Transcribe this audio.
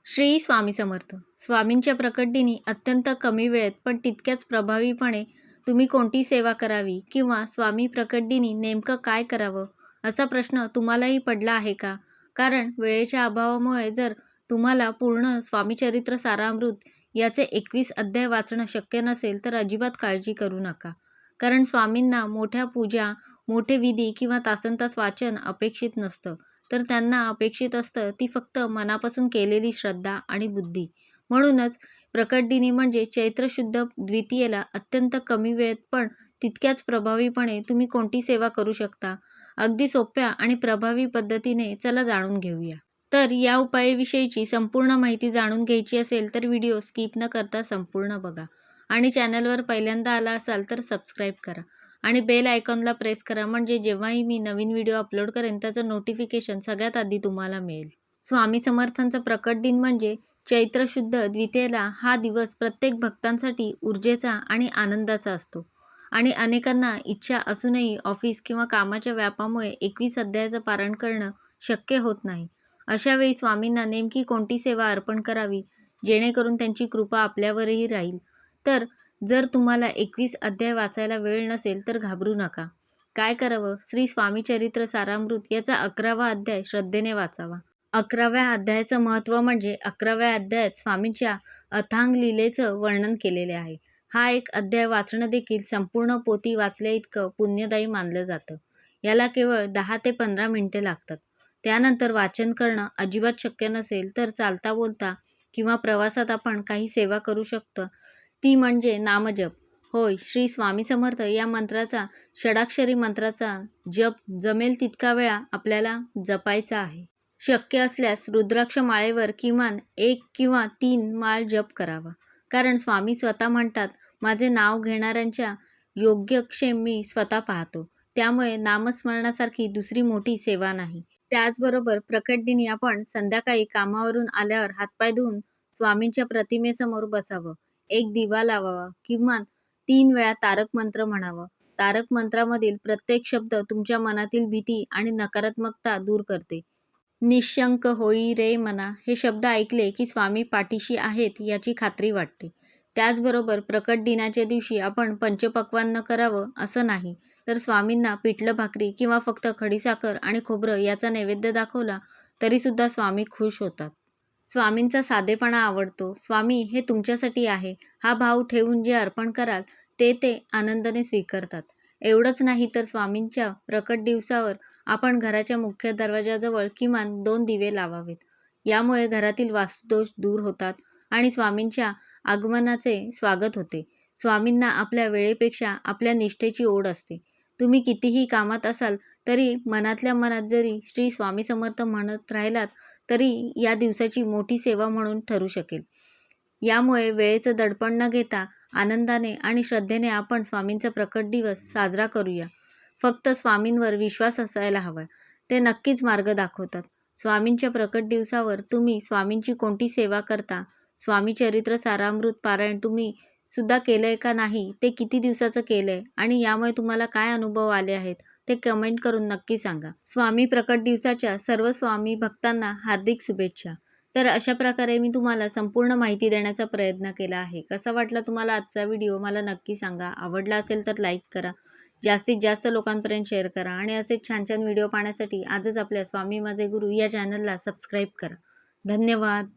श्री स्वामी समर्थ. स्वामींच्या प्रकट दिनी अत्यंत कमी वेळेत पण तितक्याच प्रभावीपणे तुम्ही कोणती सेवा करावी किंवा स्वामी प्रकट दिनी नेमकं काय करावं असा प्रश्न तुम्हालाही पडला आहे का? कारण वेळेच्या अभावामुळे जर तुम्हाला पूर्ण स्वामीचरित्र सारामृत याचे 21 अध्याय वाचणं शक्य नसेल तर अजिबात काळजी करू नका. कारण स्वामींना मोठ्या पूजा, मोठे विधी किंवा तासनतास वाचन अपेक्षित नसतं. तर त्यांना अपेक्षित असतं ती फक्त मनापासून केलेली श्रद्धा आणि बुद्धी. म्हणूनच प्रकट दिनी म्हणजे चैत्र शुद्ध द्वितीयेला अत्यंत कमी वेळेत पण तितक्याच प्रभावीपणे तुम्ही कोणती सेवा करू शकता. अगदी सोप्या आणि प्रभावी पद्धतीने चला जाणून घेऊया. तर या उपायाविषयीची संपूर्ण माहिती जाणून घ्यायची असेल तर व्हिडिओ स्किप न करता संपूर्ण बघा. आणि चॅनलवर पहिल्यांदा आला असाल तर सबस्क्राईब करा. आणि बेल आयकॉनला प्रेस करा म्हणजे जेव्हाही मी नवीन व्हिडिओ अपलोड करेन त्याचं नोटिफिकेशन सगळ्यात आधी तुम्हाला मिळेल. स्वामी समर्थांचा प्रकट दिन म्हणजे चैत्र शुद्ध द्वितीयेला हा दिवस प्रत्येक भक्तांसाठी ऊर्जेचा आणि आनंदाचा असतो. आणि अनेकांना इच्छा असूनही ऑफिस किंवा कामाच्या व्यापामुळे 21 अध्यायाचं पारायण करणं शक्य होत नाही. अशा वेळी स्वामींना नेमकी कोणती सेवा अर्पण करावी जेणेकरून त्यांची कृपा आपल्यावरही राहील. तर जर तुम्हाला 21 अध्याय वाचायला वेळ नसेल तर घाबरू नका. काय करावं? श्री स्वामी चरित्र सारामृत याचा 11वा अध्याय श्रद्धेने वाचावा. 11व्या अध्यायाचं महत्त्व म्हणजे 11व्या अध्यायात स्वामींच्या अथांग लीलेचं वर्णन केलेले आहे. हा एक अध्याय वाचणं देखील संपूर्ण पोथी वाचल्या इतकं पुण्यदायी मानलं जातं. याला केवळ 10 ते 15 मिनिटे लागतात. त्यानंतर वाचन करणं अजिबात शक्य नसेल तर चालता बोलता किंवा प्रवासात आपण काही सेवा करू शकतो. ती म्हणजे नामजप. होय, श्री स्वामी समर्थ या मंत्राचा, षडाक्षरी मंत्राचा जप जमेल तितका वेळा आपल्याला जपायचा आहे. शक्य असल्यास रुद्राक्ष माळेवर किमान 1 किंवा 3 माळ जप करावा. कारण स्वामी स्वतः म्हणतात, माझे नाव घेणाऱ्यांच्या योग्यक्षेम मी स्वतः पाहतो. त्यामुळे नामस्मरणासारखी दुसरी मोठी सेवा नाही. त्याचबरोबर प्रकट दिनी आपण संध्याकाळी कामावरून आल्यावर हातपाय धुवून स्वामींच्या प्रतिमेसमोर बसावं. एक दिवा लावावा. किमान 3 वेळा तारक मंत्र म्हणावं. तारक मंत्रामधील प्रत्येक शब्द तुमच्या मनातील भीती आणि नकारात्मकता दूर करते. निशंक होई रे मना हे शब्द ऐकले की स्वामी पाठीशी आहेत याची खात्री वाटते. त्याचबरोबर प्रकट दिनाच्या दिवशी आपण पंचपक्वान्न करावं असं नाही. तर स्वामींना पिठलं भाकरी किंवा फक्त खडीसाखर आणि खोबरं याचा नैवेद्य दाखवला तरीसुद्धा स्वामी खुश होतात. स्वामींचा साधेपणा आवडतो. स्वामी हे तुमच्यासाठी आहे हा भाव ठेवून जे अर्पण कराल ते आनंदाने स्वीकारतात. एवढंच नाही तर स्वामींच्या प्रकट दिवसावर आपण घराच्या मुख्य दरवाजाजवळ किमान 2 दिवे लावावेत. यामुळे घरातील वास्तुदोष दूर होतात आणि स्वामींच्या आगमनाचे स्वागत होते. स्वामींना आपल्या वेळेपेक्षा आपल्या निष्ठेची ओढ असते. तुम्ही कितीही कामात असाल तरी मनातल्या मनात जरी श्री स्वामी समर्थ म्हणत राहिलात तरी या दिवसाची मोठी सेवा म्हणून ठरू शकेल. यामुळे वेळेचं दडपण न घेता आनंदाने आणि श्रद्धेने आपण स्वामींचा प्रकट दिवस साजरा करूया. फक्त स्वामींवर विश्वास असायला हवा. ते नक्कीच मार्ग दाखवतात. स्वामींच्या प्रकट दिवसावर तुम्ही स्वामींची कोणती सेवा करता? स्वामी चरित्र सारामृत पारायण तुम्ही सुद्धा केलंय का नाही? ते किती दिवसाचं केलंय? आणि यामुळे तुम्हाला काय अनुभव आले आहेत? ते कमेंट करून नक्की सांगा. स्वामी प्रकट दिवसाच्या सर्व स्वामी भक्तांना हार्दिक शुभेच्छा. तर अशा प्रकारे मी तुम्हाला संपूर्ण माहिती देण्याचा प्रयत्न केला आहे. कसा वाटला तुम्हाला आजचा व्हिडिओ मला नक्की सांगा. आवडला असेल तर लाईक करा. जास्तीत जास्त लोकांपर्यंत शेअर करा आणि असेच छान छान व्हिडिओ पाहण्यासाठी आजच आपल्या स्वामी माझे गुरु या चॅनलला सबस्क्राईब करा. धन्यवाद.